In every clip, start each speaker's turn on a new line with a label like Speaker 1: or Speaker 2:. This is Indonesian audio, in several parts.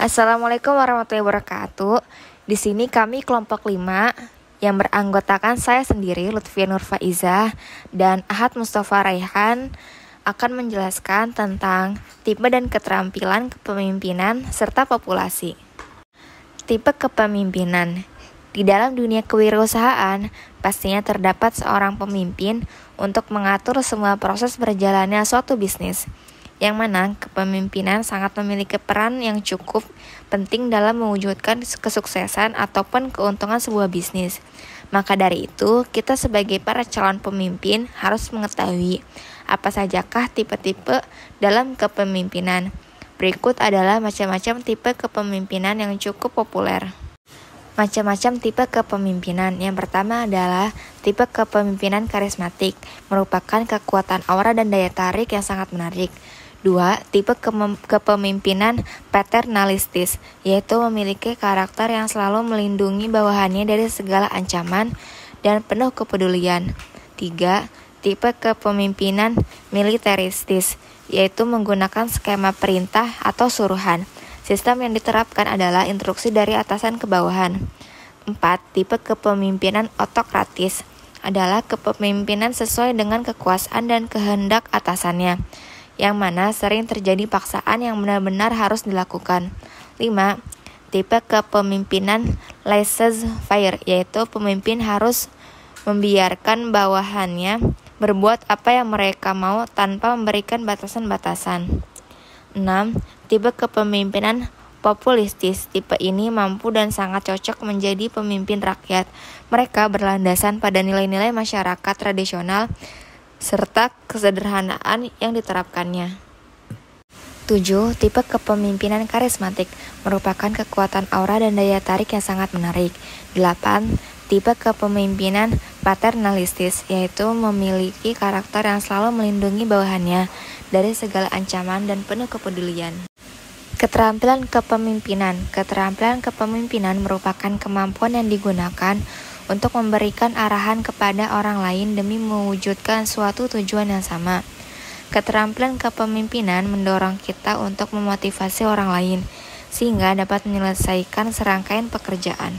Speaker 1: Assalamualaikum warahmatullahi wabarakatuh. Di sini kami kelompok 5 yang beranggotakan saya sendiri, Lutfia Nurfaizah, dan Ahad Mustafa Raihan akan menjelaskan tentang tipe dan keterampilan kepemimpinan serta populasi. Tipe kepemimpinan. Di dalam dunia kewirausahaan, pastinya terdapat seorang pemimpin untuk mengatur semua proses berjalannya suatu bisnis, yang mana kepemimpinan sangat memiliki peran yang cukup penting dalam mewujudkan kesuksesan ataupun keuntungan sebuah bisnis. Maka dari itu, kita sebagai para calon pemimpin harus mengetahui apa sajakah tipe-tipe dalam kepemimpinan. Berikut adalah macam-macam tipe kepemimpinan yang cukup populer. Macam-macam tipe kepemimpinan. Yang pertama adalah tipe kepemimpinan karismatik, merupakan kekuatan aura dan daya tarik yang sangat menarik. 2. Tipe kepemimpinan paternalistis, yaitu memiliki karakter yang selalu melindungi bawahannya dari segala ancaman dan penuh kepedulian. 3. Tipe kepemimpinan militeristis, yaitu menggunakan skema perintah atau suruhan. Sistem yang diterapkan adalah instruksi dari atasan ke bawahan. 4. Tipe kepemimpinan otokratis adalah kepemimpinan sesuai dengan kekuasaan dan kehendak atasannya, yang mana sering terjadi paksaan yang benar-benar harus dilakukan. 5. Tipe kepemimpinan laissez-faire, yaitu pemimpin harus membiarkan bawahannya berbuat apa yang mereka mau tanpa memberikan batasan-batasan. 6. Tipe kepemimpinan populistis. Tipe ini mampu dan sangat cocok menjadi pemimpin rakyat. Mereka berlandasan pada nilai-nilai masyarakat tradisional serta kesederhanaan yang diterapkannya. 7. Tipe kepemimpinan karismatik, merupakan kekuatan aura dan daya tarik yang sangat menarik. 8. Tipe kepemimpinan paternalistis, yaitu memiliki karakter yang selalu melindungi bawahannya dari segala ancaman dan penuh kepedulian. Keterampilan kepemimpinan. Keterampilan kepemimpinan merupakan kemampuan yang digunakan untuk memberikan arahan kepada orang lain demi mewujudkan suatu tujuan yang sama. Keterampilan kepemimpinan mendorong kita untuk memotivasi orang lain, sehingga dapat menyelesaikan serangkaian pekerjaan.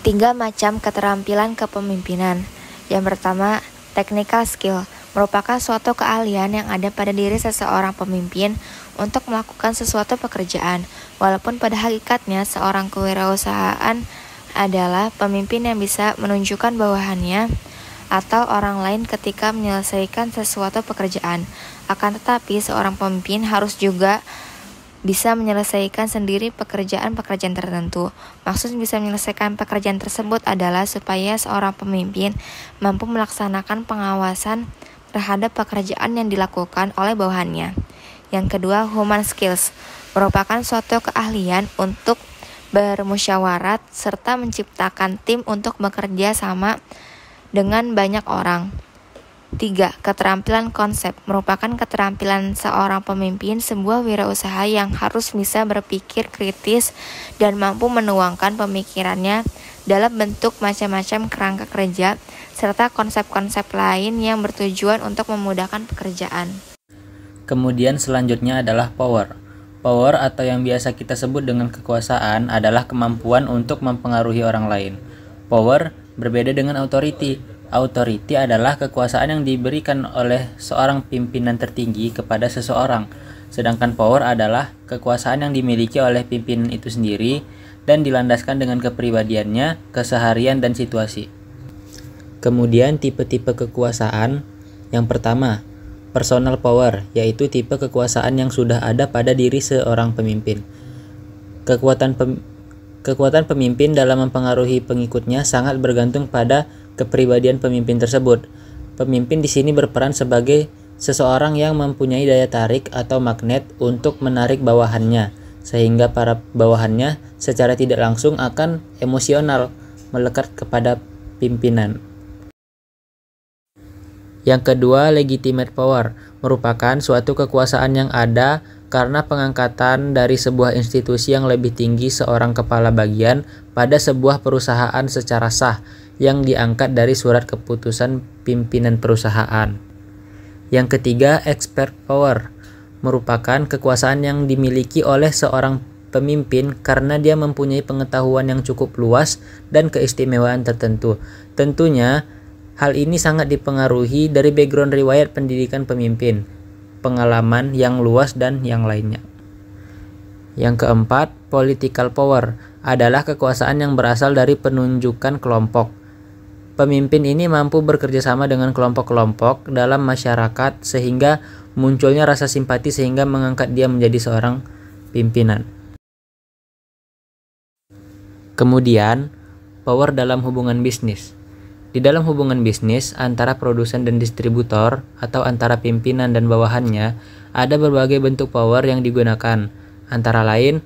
Speaker 1: 3 macam keterampilan kepemimpinan. Yang pertama, technical skill, merupakan suatu keahlian yang ada pada diri seseorang pemimpin untuk melakukan sesuatu pekerjaan, walaupun pada hakikatnya seorang kewirausahaan adalah pemimpin yang bisa menunjukkan bawahannya atau orang lain ketika menyelesaikan sesuatu pekerjaan. Akan tetapi, seorang pemimpin harus juga bisa menyelesaikan sendiri pekerjaan-pekerjaan tertentu. Maksud bisa menyelesaikan pekerjaan tersebut adalah supaya seorang pemimpin mampu melaksanakan pengawasan terhadap pekerjaan yang dilakukan oleh bawahannya. Yang kedua, human skills, merupakan suatu keahlian untuk bermusyawarat serta menciptakan tim untuk bekerja sama dengan banyak orang. 3. Keterampilan konsep, merupakan keterampilan seorang pemimpin sebuah wirausaha yang harus bisa berpikir kritis dan mampu menuangkan pemikirannya dalam bentuk macam-macam kerangka kerja serta konsep-konsep lain yang bertujuan untuk memudahkan pekerjaan.
Speaker 2: Kemudian selanjutnya adalah power. Power atau yang biasa kita sebut dengan kekuasaan adalah kemampuan untuk mempengaruhi orang lain. Power berbeda dengan authority. Authority adalah kekuasaan yang diberikan oleh seorang pimpinan tertinggi kepada seseorang. Sedangkan power adalah kekuasaan yang dimiliki oleh pimpinan itu sendiri dan dilandaskan dengan kepribadiannya, keseharian, dan situasi. Kemudian tipe-tipe kekuasaan. Yang pertama, personal power, yaitu tipe kekuasaan yang sudah ada pada diri seorang pemimpin. Kekuatan pemimpin dalam mempengaruhi pengikutnya sangat bergantung pada kepribadian pemimpin tersebut. Pemimpin di sini berperan sebagai seseorang yang mempunyai daya tarik atau magnet untuk menarik bawahannya, sehingga para bawahannya secara tidak langsung akan emosional melekat kepada pimpinan. Yang kedua, legitimate power, merupakan suatu kekuasaan yang ada karena pengangkatan dari sebuah institusi yang lebih tinggi seorang kepala bagian pada sebuah perusahaan secara sah yang diangkat dari surat keputusan pimpinan perusahaan. Yang ketiga, expert power, merupakan kekuasaan yang dimiliki oleh seorang pemimpin karena dia mempunyai pengetahuan yang cukup luas dan keistimewaan tertentu. Tentunya, hal ini sangat dipengaruhi dari background riwayat pendidikan pemimpin, pengalaman yang luas, dan yang lainnya. Yang keempat, political power adalah kekuasaan yang berasal dari penunjukan kelompok. Pemimpin ini mampu bekerja sama dengan kelompok-kelompok dalam masyarakat sehingga munculnya rasa simpati sehingga mengangkat dia menjadi seorang pimpinan. Kemudian, power dalam hubungan bisnis. Di dalam hubungan bisnis antara produsen dan distributor atau antara pimpinan dan bawahannya, ada berbagai bentuk power yang digunakan. Antara lain,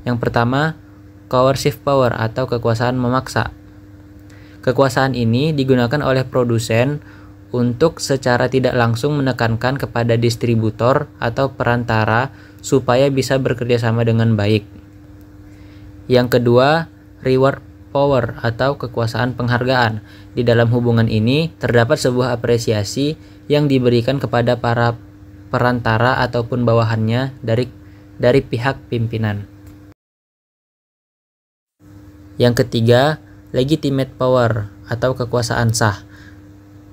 Speaker 2: yang pertama, coercive power atau kekuasaan memaksa. Kekuasaan ini digunakan oleh produsen untuk secara tidak langsung menekankan kepada distributor atau perantara supaya bisa bekerja sama dengan baik. Yang kedua, reward power atau kekuasaan penghargaan. Di dalam hubungan ini terdapat sebuah apresiasi yang diberikan kepada para perantara ataupun bawahannya dari pihak pimpinan. Yang ketiga, legitimate power atau kekuasaan sah.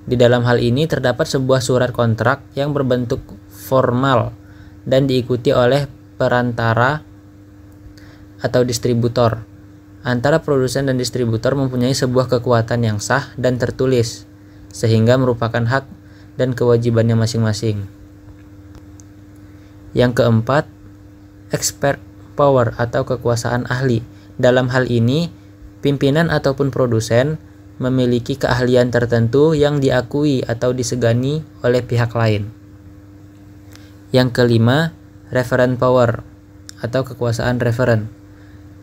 Speaker 2: Di dalam hal ini terdapat sebuah surat kontrak yang berbentuk formal dan diikuti oleh perantara atau distributor. Antara produsen dan distributor mempunyai sebuah kekuatan yang sah dan tertulis, sehingga merupakan hak dan kewajibannya masing-masing. Yang keempat, expert power atau kekuasaan ahli. Dalam hal ini, pimpinan ataupun produsen memiliki keahlian tertentu yang diakui atau disegani oleh pihak lain. Yang kelima, referent power atau kekuasaan referen.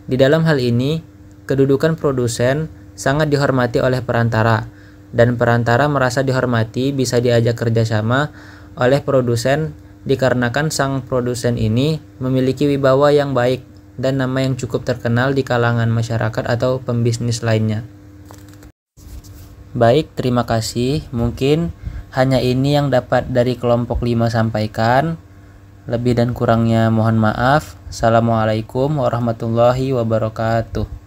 Speaker 2: Di dalam hal ini, kedudukan produsen sangat dihormati oleh perantara, dan perantara merasa dihormati bisa diajak kerjasama oleh produsen dikarenakan sang produsen ini memiliki wibawa yang baik dan nama yang cukup terkenal di kalangan masyarakat atau pembisnis lainnya. Baik, terima kasih. Mungkin hanya ini yang dapat dari kelompok 5 sampaikan. Lebih dan kurangnya mohon maaf. Assalamualaikum warahmatullahi wabarakatuh.